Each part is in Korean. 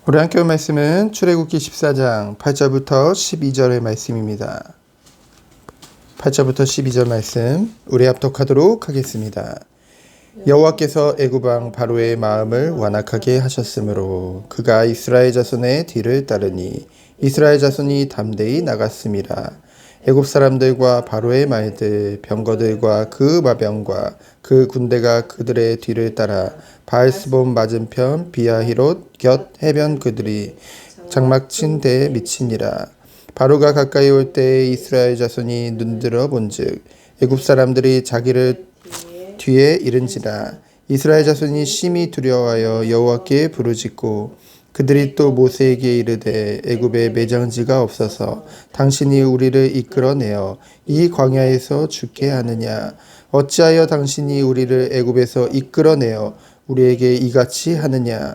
우리 함께 볼 말씀은 출애굽기 14장 8절부터 12절의 말씀입니다. 8절부터 12절 말씀 우리 합독하도록 하겠습니다. 여호와께서 애굽 왕 바로의 마음을 완악하게 하셨으므로 그가 이스라엘 자손의 뒤를 따르니 이스라엘 자손이 담대히 나갔음이라. 애굽 사람들과 바로의 말들 병거들과 그 마병과 그 군대가 그들의 뒤를 따라 바알스본 맞은편 비아히롯 곁 해변 그들이 장막친 데에 미치니라. 바로가 가까이 올 때에 이스라엘 자손이 눈들어 본즉 애굽 사람들이 자기를 뒤에 이른지라. 이스라엘 자손이 심히 두려워하여 여호와께 부르짖고 그들이 또 모세에게 이르되 애굽에 매장지가 없어서 당신이 우리를 이끌어내어 이 광야에서 죽게 하느냐. 어찌하여 당신이 우리를 애굽에서 이끌어내어 우리에게 이같이 하느냐.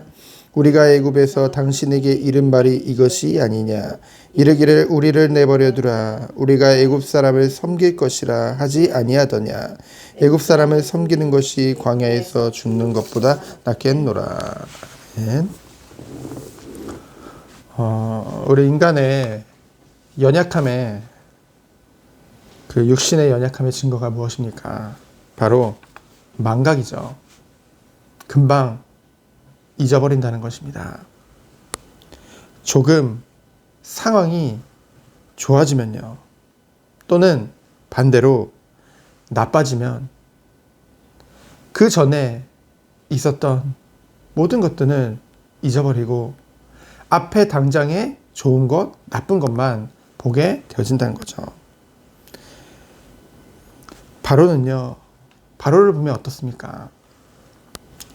우리가 애굽에서 당신에게 이른 말이 이것이 아니냐. 이르기를 우리를 내버려 두라. 우리가 애굽 사람을 섬길 것이라 하지 아니하더냐. 애굽 사람을 섬기는 것이 광야에서 죽는 것보다 낫겠노라. 우리 인간의 연약함의 그 육신의 연약함의 증거가 무엇입니까? 바로 망각이죠. 금방 잊어버린다는 것입니다. 조금 상황이 좋아지면요, 또는 반대로 나빠지면 그 전에 있었던 모든 것들을 잊어버리고 앞에 당장에 좋은 것, 나쁜 것만 보게 되어진다는 거죠. 바로를 보면 어떻습니까?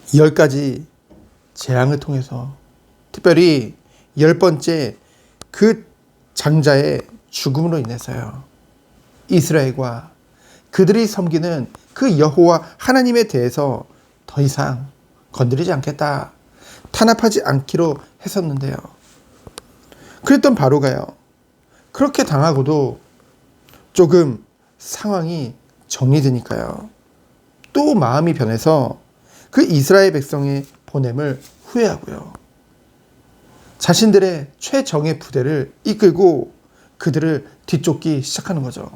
10가지 재앙을 통해서 특별히 10번째 그 장자의 죽음으로 인해서요, 이스라엘과 그들이 섬기는 그 여호와 하나님에 대해서 더 이상 건드리지 않겠다, 탄압하지 않기로 했었는데요. 그랬던 바로가요, 그렇게 당하고도 조금 상황이 정리되니까요, 또 마음이 변해서 그 이스라엘 백성의 보냄을 후회하고요, 자신들의 최정예 부대를 이끌고 그들을 뒤쫓기 시작하는 거죠.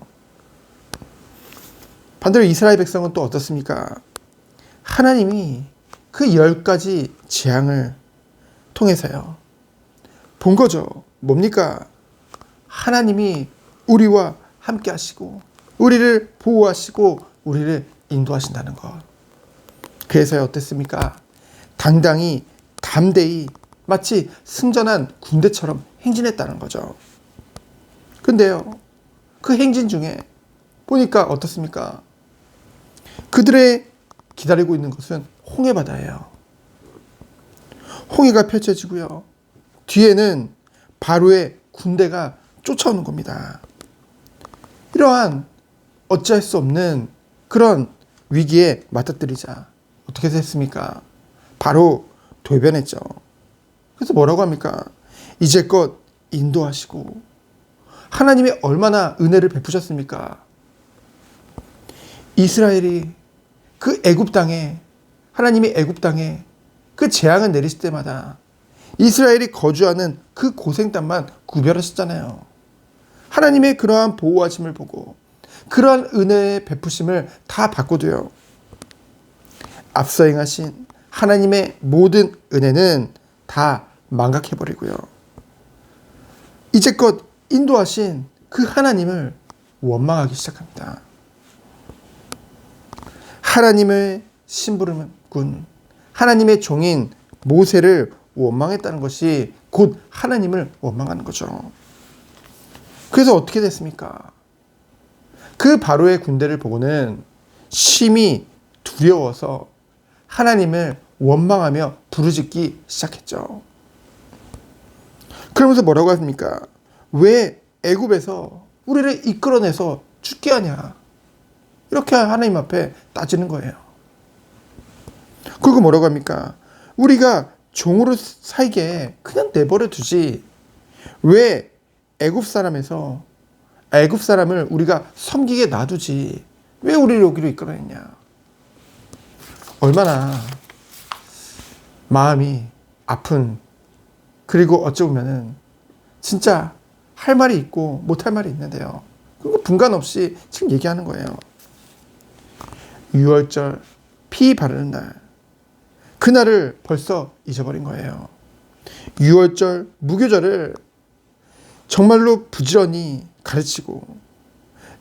반대로 이스라엘 백성은 또 어떻습니까? 하나님이 그 10가지 재앙을 통해서요, 본 거죠. 뭡니까? 하나님이 우리와 함께 하시고 우리를 보호하시고 우리를 인도하신다는 것. 그래서 어땠습니까? 당당히 담대히 마치 승전한 군대처럼 행진했다는 거죠. 근데요, 그 행진 중에 보니까 어떻습니까? 그들의 기다리고 있는 것은 홍해바다예요. 홍해가 펼쳐지고요, 뒤에는 바로의 군대가 쫓아오는 겁니다. 이러한 어찌할 수 없는 그런 위기에 맞닥뜨리자 어떻게 됐습니까? 바로 돌변했죠. 그래서 뭐라고 합니까? 이제껏 인도하시고 하나님이 얼마나 은혜를 베푸셨습니까? 이스라엘이 그 애굽 땅에, 하나님이 애굽 땅에 그 재앙을 내리실 때마다 이스라엘이 거주하는 그 고생 땅만 구별하셨잖아요. 하나님의 그러한 보호하심을 보고 그러한 은혜의 베푸심을 다 받고도요, 앞서 행하신 하나님의 모든 은혜는 다 망각해버리고요, 이제껏 인도하신 그 하나님을 원망하기 시작합니다. 하나님의 심부름꾼, 하나님의 종인 모세를 원망했다는 것이 곧 하나님을 원망하는 거죠. 그래서 어떻게 됐습니까? 그 바로의 군대를 보고는 심히 두려워서 하나님을 원망하며 부르짖기 시작했죠. 그러면서 뭐라고 합니까? 왜 애굽에서 우리를 이끌어내서 죽게 하냐? 이렇게 하나님 앞에 따지는 거예요. 그리고 뭐라고 합니까? 우리가 종으로 살게 그냥 내버려 두지 왜 애굽 사람을 우리가 섬기게 놔두지 왜 우리를 여기로 이끌어냈냐? 얼마나 마음이 아픈 그리고 어찌 보면은 진짜 할 말이 있고 못할 말이 있는데요. 그거 분간 없이 지금 얘기하는 거예요. 6월절 피 바르는 날, 그날을 벌써 잊어버린 거예요. 6월절 무교절을 정말로 부지런히 가르치고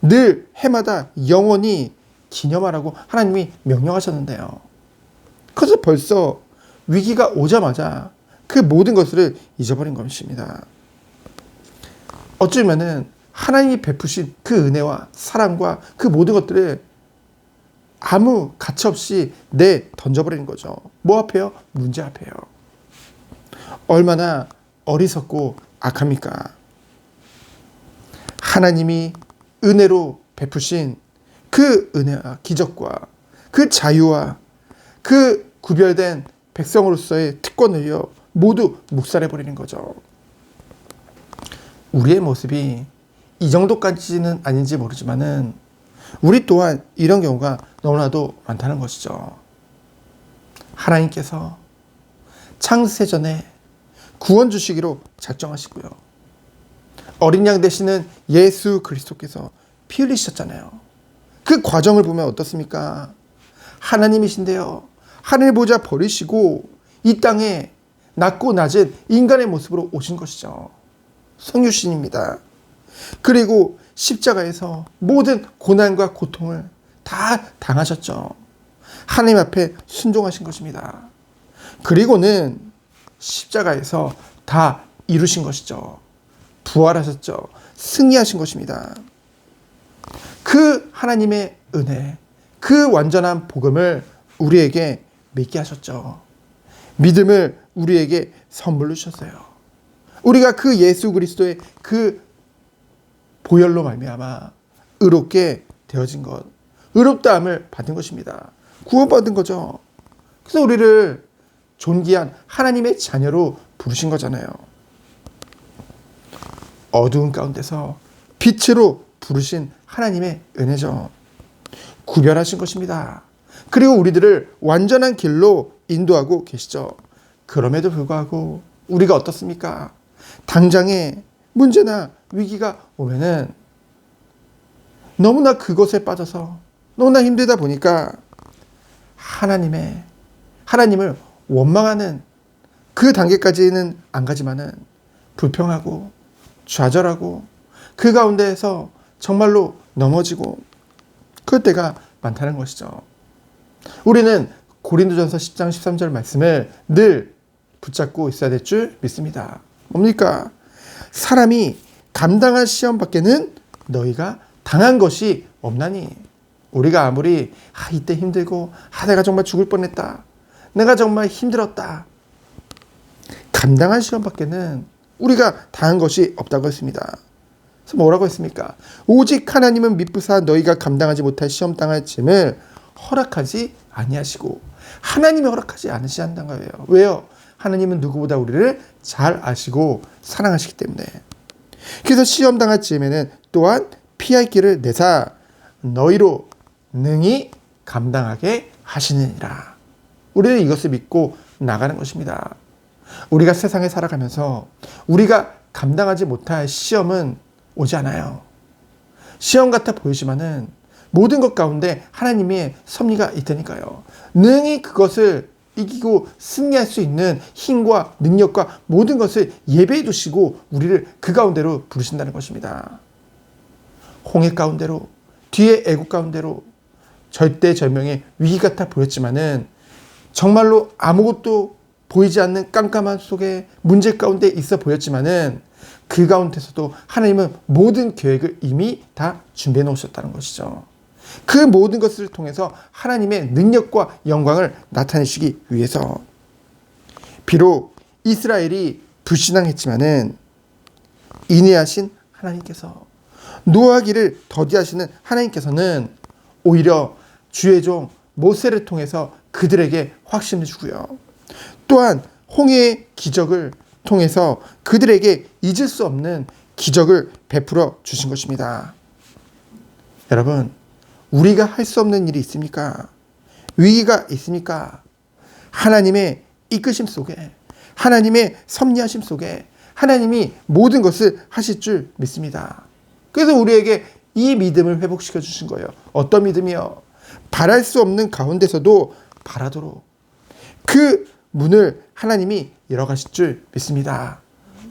늘 해마다 영원히 기념하라고 하나님이 명령하셨는데요. 그래서 벌써 위기가 오자마자 그 모든 것을 잊어버린 것입니다. 어쩌면은 하나님이 베푸신 그 은혜와 사랑과 그 모든 것들을 아무 가차없이 던져버리는 거죠. 뭐 앞에요? 문제 앞에요. 얼마나 어리석고 악합니까? 하나님이 은혜로 베푸신 그 은혜와 기적과 그 자유와 그 구별된 백성으로서의 특권을요 모두 묵살해버리는 거죠. 우리의 모습이 이 정도까지는 아닌지 모르지만은 우리 또한 이런 경우가 너무나도 많다는 것이죠. 하나님께서 창세 전에 구원 주시기로 작정하시고요. 어린 양 되시는 예수 그리스도께서 피 흘리셨잖아요. 그 과정을 보면 어떻습니까? 하나님이신데요. 하늘 보좌 버리시고 이 땅에 낮고 낮은 인간의 모습으로 오신 것이죠. 성육신입니다. 그리고 십자가에서 모든 고난과 고통을 다 당하셨죠. 하나님 앞에 순종하신 것입니다. 그리고는 십자가에서 다 이루신 것이죠. 부활하셨죠. 승리하신 것입니다. 그 하나님의 은혜, 그 완전한 복음을 우리에게 믿게 하셨죠. 믿음을 우리에게 선물로 주셨어요. 우리가 그 예수 그리스도의 그 보혈로 말미암아 의롭게 되어진 것, 의롭다함을 받은 것입니다. 구원받은 거죠. 그래서 우리를 존귀한 하나님의 자녀로 부르신 거잖아요. 어두운 가운데서 빛으로 부르신 하나님의 은혜죠. 구별하신 것입니다. 그리고 우리들을 완전한 길로 인도하고 계시죠. 그럼에도 불구하고 우리가 어떻습니까? 당장에 문제나 위기가 오면은 너무나 그것에 빠져서 너무나 힘들다 보니까 하나님을 원망하는 그 단계까지는 안 가지만은 불평하고 좌절하고 그 가운데에서 정말로 넘어지고 그럴 때가 많다는 것이죠. 우리는 고린도전서 10장 13절 말씀을 늘 붙잡고 있어야 될 줄 믿습니다. 뭡니까? 사람이 감당할 시험 밖에는 너희가 당한 것이 없나니. 우리가 아무리 이때 힘들고 내가 정말 죽을 뻔했다, 내가 정말 힘들었다, 감당할 시험 밖에는 우리가 당한 것이 없다고 했습니다. 그래서 뭐라고 했습니까? 오직 하나님은 미쁘사 너희가 감당하지 못할 시험 당할 짐을 허락하지 아니하시고, 하나님이 허락하지 않으신다는 거예요. 왜요? 하나님은 누구보다 우리를 잘 아시고 사랑하시기 때문에. 그래서 시험 당할 즈음에는 또한 피할 길을 내사 너희로 능히 감당하게 하시느니라. 우리는 이것을 믿고 나가는 것입니다. 우리가 세상에 살아가면서 우리가 감당하지 못할 시험은 오지 않아요. 시험 같아 보이지만은 모든 것 가운데 하나님의 섭리가 있다니까요. 능히 그것을 이기고 승리할 수 있는 힘과 능력과 모든 것을 예배해 두시고 우리를 그 가운데로 부르신다는 것입니다. 홍해 가운데로, 뒤에 애국 가운데로 절대절명의 위기 같아 보였지만은 정말로 아무것도 보이지 않는 깜깜한 속에 문제 가운데 있어 보였지만은 그 가운데서도 하나님은 모든 계획을 이미 다 준비해 놓으셨다는 것이죠. 그 모든 것을 통해서 하나님의 능력과 영광을 나타내시기 위해서. 비록 이스라엘이 불신앙했지만은 인내하신 하나님께서, 노하기를 더디하시는 하나님께서는 오히려 주의 종 모세를 통해서 그들에게 확신을 주고요. 또한 홍해의 기적을 통해서 그들에게 잊을 수 없는 기적을 베풀어 주신 것입니다. 여러분, 우리가 할 수 없는 일이 있습니까? 위기가 있습니까? 하나님의 이끄심 속에, 하나님의 섭리하심 속에 하나님이 모든 것을 하실 줄 믿습니다. 그래서 우리에게 이 믿음을 회복시켜 주신 거예요. 어떤 믿음이요? 바랄 수 없는 가운데서도 바라도록 그 문을 하나님이 열어가실 줄 믿습니다.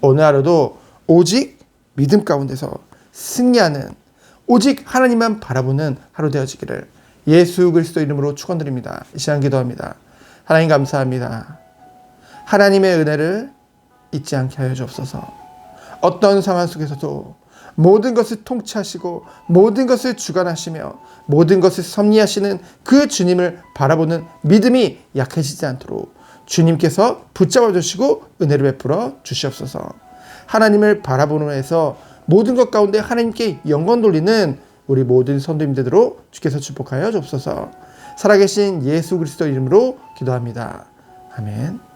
오늘 하루도 오직 믿음 가운데서 승리하는, 오직 하나님만 바라보는 하루 되어지기를 예수 그리스도 이름으로 축원드립니다. 이 시간 기도합니다. 하나님 감사합니다. 하나님의 은혜를 잊지 않게 하여 주옵소서. 어떤 상황 속에서도 모든 것을 통치하시고 모든 것을 주관하시며 모든 것을 섭리하시는 그 주님을 바라보는 믿음이 약해지지 않도록 주님께서 붙잡아 주시고 은혜를 베풀어 주시옵소서. 하나님을 바라보는 해서 모든 것 가운데 하나님께 영광 돌리는 우리 모든 성도님들로 주께서 축복하여 주옵소서. 살아계신 예수 그리스도 이름으로 기도합니다. 아멘.